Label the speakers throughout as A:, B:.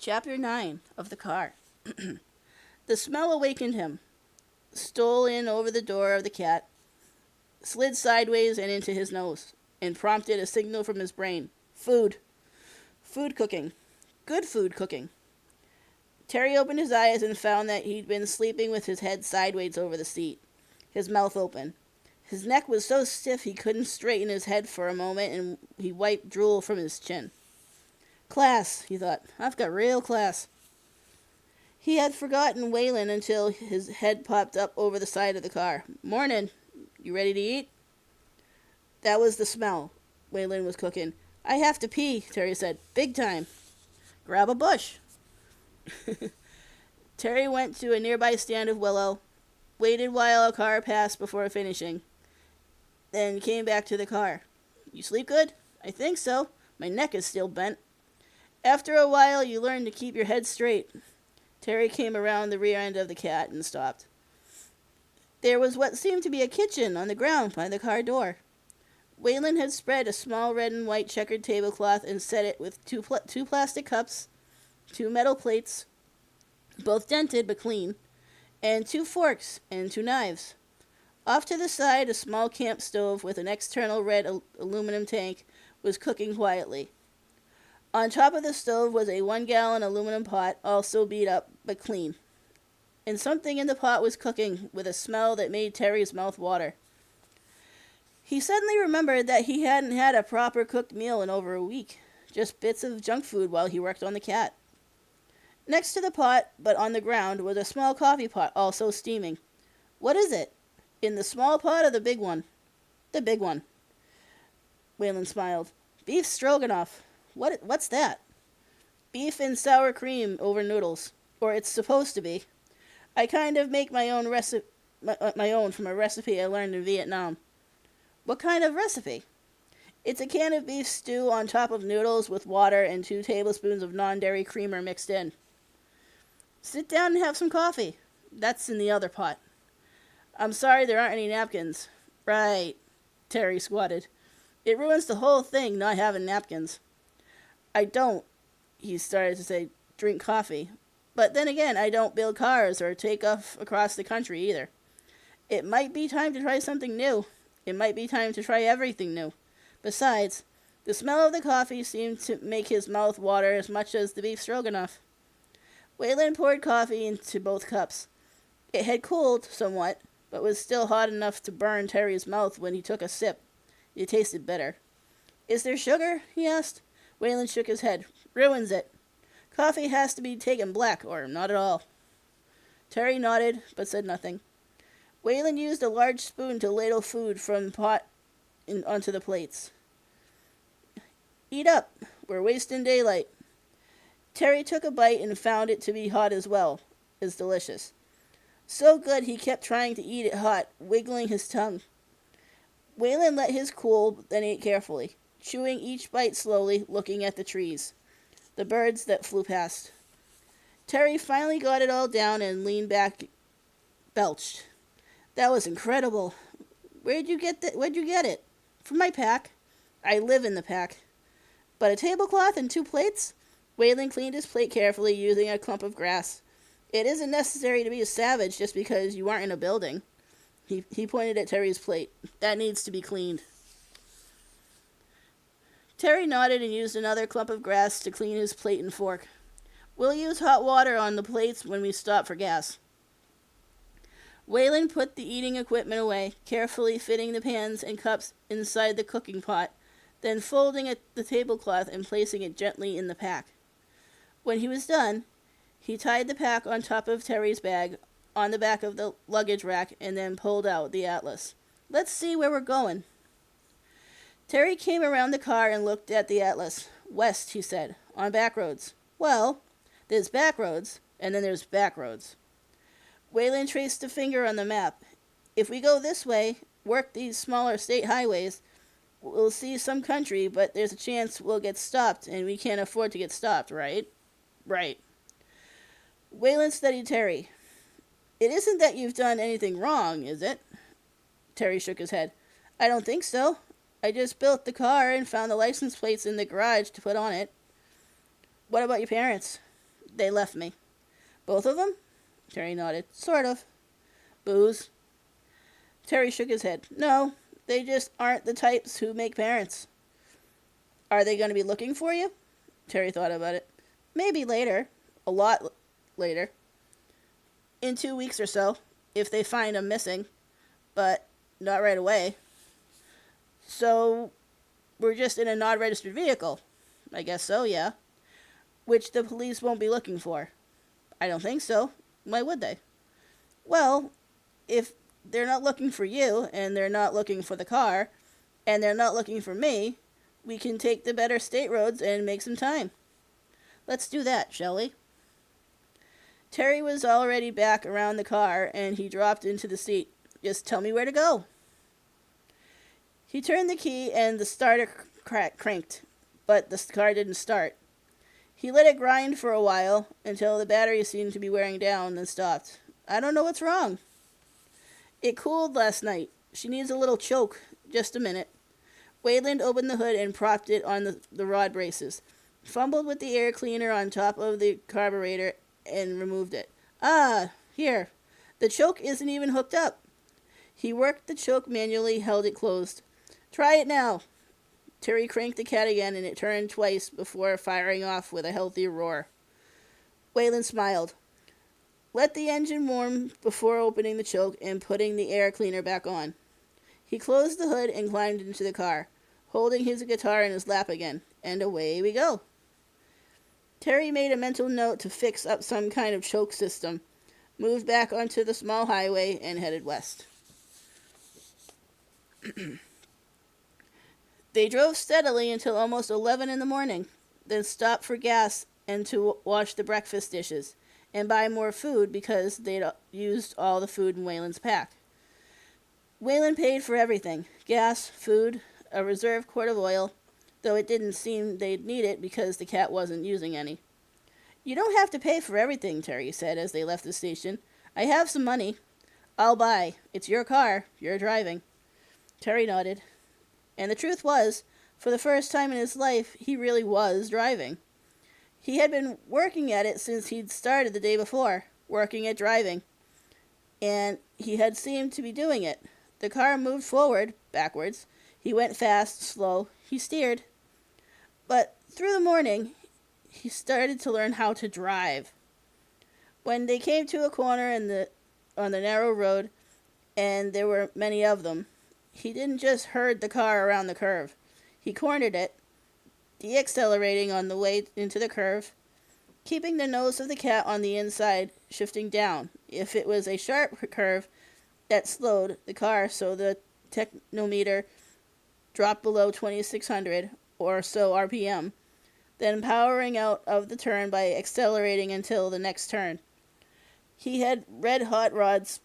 A: Chapter 9 of The Car. The smell awakened him, stole in over the door of the cat, slid sideways and into his nose, and prompted a signal from his brain. Food. Food cooking. Good food cooking. Terry opened his eyes and found that he'd been sleeping with his head sideways over the seat, his mouth open. His neck was so stiff he couldn't straighten his head for a moment, and he wiped drool from his chin. Class, he thought. I've got real class. He had forgotten Waylon until his head popped up over the side of the car. Morning. You ready to eat? That was the smell. Waylon was cooking. I have to pee, Terry said. Big time. Grab a bush. Terry went to a nearby stand of willow, waited while a car passed before finishing, then came back to the car. You sleep good? I think so. My neck is still bent. After a while, you learn to keep your head straight. Terry came around the rear end of the cat and stopped. There was what seemed to be a kitchen on the ground by the car door. Waylon had spread a small red and white checkered tablecloth and set it with two plastic cups, 2 metal plates, both dented but clean, and 2 forks and 2 knives. Off to the side, a small camp stove with an external red aluminum tank was cooking quietly. On top of the stove was a 1-gallon aluminum pot, also beat up but clean. And something in the pot was cooking with a smell that made Terry's mouth water. He suddenly remembered that he hadn't had a proper cooked meal in over a week, just bits of junk food while he worked on the cat. Next to the pot, but on the ground, was a small coffee pot, also steaming. What is it? In the small pot or the big one? The big one. Waylon smiled. Beef stroganoff. What's that? Beef and sour cream over noodles. Or it's supposed to be. I kind of make my own from a recipe I learned in Vietnam. What kind of recipe? It's a can of beef stew on top of noodles with water and 2 tablespoons of non-dairy creamer mixed in. Sit down and have some coffee. That's in the other pot. I'm sorry there aren't any napkins. Right. Terry squatted. It ruins the whole thing not having napkins. I don't, he started to say, drink coffee. But then again, I don't build cars or take off across the country either. It might be time to try something new. It might be time to try everything new. Besides, the smell of the coffee seemed to make his mouth water as much as the beef stroganoff. Waylon poured coffee into both cups. It had cooled somewhat, but was still hot enough to burn Terry's mouth when he took a sip. It tasted bitter. Is there sugar? He asked. Waylon shook his head. Ruins it. Coffee has to be taken black, or not at all. Terry nodded, but said nothing. Waylon used a large spoon to ladle food from the pot onto the plates. Eat up. We're wasting daylight. Terry took a bite and found it to be hot as well, as delicious. So good he kept trying to eat it hot, wiggling his tongue. Waylon let his cool, then ate carefully, chewing each bite slowly, looking at the trees, the birds that flew past. Terry finally got it all down and leaned back, belched. That was incredible. Where'd you get it? From my pack. I live in the pack. But a tablecloth and 2 plates? Waylon cleaned his plate carefully, using a clump of grass. It isn't necessary to be a savage just because you aren't in a building. He pointed at Terry's plate. That needs to be cleaned. Terry nodded and used another clump of grass to clean his plate and fork. We'll use hot water on the plates when we stop for gas. Waylon put the eating equipment away, carefully fitting the pans and cups inside the cooking pot, then folding the tablecloth and placing it gently in the pack. When he was done, he tied the pack on top of Terry's bag on the back of the luggage rack and then pulled out the atlas. Let's see where we're going. Terry came around the car and looked at the atlas. West, he said, on back roads. Well, there's back roads, and then there's back roads. Waylon traced a finger on the map. If we go this way, work these smaller state highways, we'll see some country, but there's a chance we'll get stopped, and we can't afford to get stopped, right? Right. Waylon studied Terry. It isn't that you've done anything wrong, is it? Terry shook his head. I don't think so. I just built the car and found the license plates in the garage to put on it. What about your parents? They left me. Both of them? Terry nodded. Sort of. Booze? Terry shook his head. No, they just aren't the types who make parents. Are they going to be looking for you? Terry thought about it. Maybe later. A lot later. In 2 weeks or so, if they find I'm missing. But not right away. So, we're just in a non-registered vehicle. I guess so, yeah. Which the police won't be looking for. I don't think so. Why would they? Well, if they're not looking for you, and they're not looking for the car, and they're not looking for me, we can take the better state roads and make some time. Let's do that, shall we? Terry was already back around the car, and he dropped into the seat. Just tell me where to go. He turned the key, and the starter cranked, but the car didn't start. He let it grind for a while, until the battery seemed to be wearing down, then stopped. I don't know what's wrong. It cooled last night. She needs a little choke. Just a minute. Wayland opened the hood and propped it on the rod braces, fumbled with the air cleaner on top of the carburetor, and removed it. Ah, here. The choke isn't even hooked up. He worked the choke manually, held it closed. Try it now. Terry cranked the cat again, and it turned twice before firing off with a healthy roar. Wayland smiled. Let the engine warm before opening the choke and putting the air cleaner back on. He closed the hood and climbed into the car, holding his guitar in his lap again, and away we go. Terry made a mental note to fix up some kind of choke system, moved back onto the small highway, and headed west. They drove steadily until almost 11 in the morning, then stopped for gas and to wash the breakfast dishes, and buy more food because they'd used all the food in Wayland's pack. Wayland paid for everything, gas, food, a reserve quart of oil, though it didn't seem they'd need it because the cat wasn't using any. You don't have to pay for everything, Terry said as they left the station. I have some money. I'll buy. It's your car. You're driving. Terry nodded. And the truth was, for the first time in his life, he really was driving. He had been working at it since he'd started the day before, working at driving. And he had seemed to be doing it. The car moved forward, backwards. He went fast, slow. He steered. But through the morning, he started to learn how to drive. When they came to a corner on the narrow road, and there were many of them, he didn't just herd the car around the curve. He cornered it, deaccelerating on the way into the curve, keeping the nose of the cat on the inside, shifting down. If it was a sharp curve, that slowed the car so the technometer dropped below 2600 or so RPM, then powering out of the turn by accelerating until the next turn. He had read Hot Rod's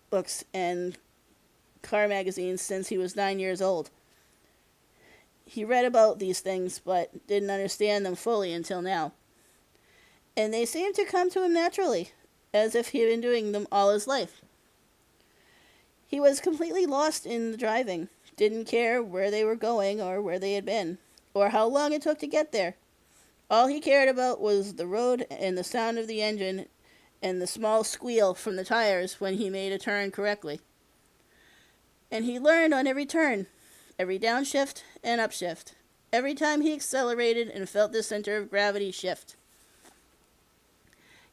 A: books and car magazines since he was 9 years old. He read about these things, but didn't understand them fully until now. And they seemed to come to him naturally, as if he had been doing them all his life. He was completely lost in the driving, didn't care where they were going or where they had been, or how long it took to get there. All he cared about was the road and the sound of the engine and the small squeal from the tires when he made a turn correctly. And he learned on every turn, every downshift and upshift, every time he accelerated and felt the center of gravity shift.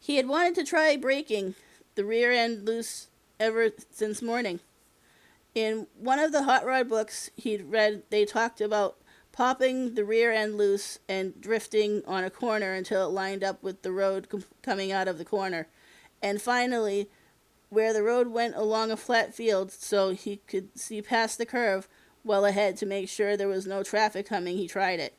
A: He had wanted to try braking the rear end loose ever since morning. In one of the Hot Rod books he'd read, they talked about popping the rear end loose and drifting on a corner until it lined up with the road coming out of the corner, and finally where the road went along a flat field so he could see past the curve well ahead to make sure there was no traffic coming. He tried it.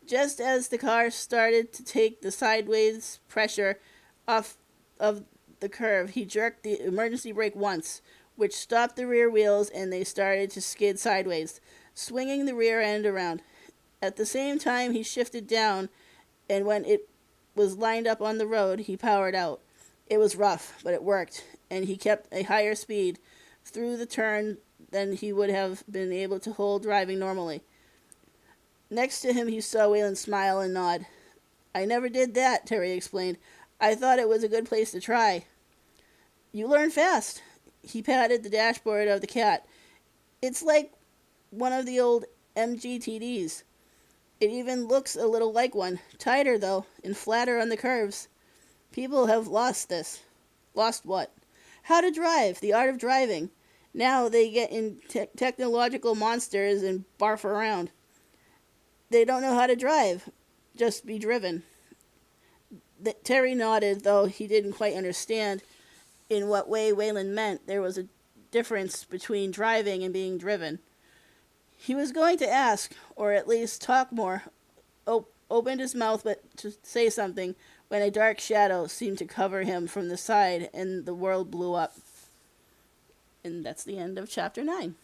A: Just as the car started to take the sideways pressure off of the curve, he jerked the emergency brake once, which stopped the rear wheels, and they started to skid sideways, swinging the rear end around. At the same time, he shifted down, and when it was lined up on the road, he powered out. It was rough, but it worked, and he kept a higher speed through the turn than he would have been able to hold driving normally. Next to him, he saw Wayland smile and nod. I never did that, Terry explained. I thought it was a good place to try. You learn fast. He patted the dashboard of the cat. It's like one of the old MGTDs. It even looks a little like one. Tighter, though, and flatter on the curves. People have lost this. Lost what? How to drive, the art of driving. Now they get in technological monsters and barf around. They don't know how to drive, just be driven. Terry nodded, though he didn't quite understand in what way Waylon meant there was a difference between driving and being driven. He was going to ask, or at least talk more, opened his mouth but to say something, when a dark shadow seemed to cover him from the side and the world blew up. And that's the end of chapter 9.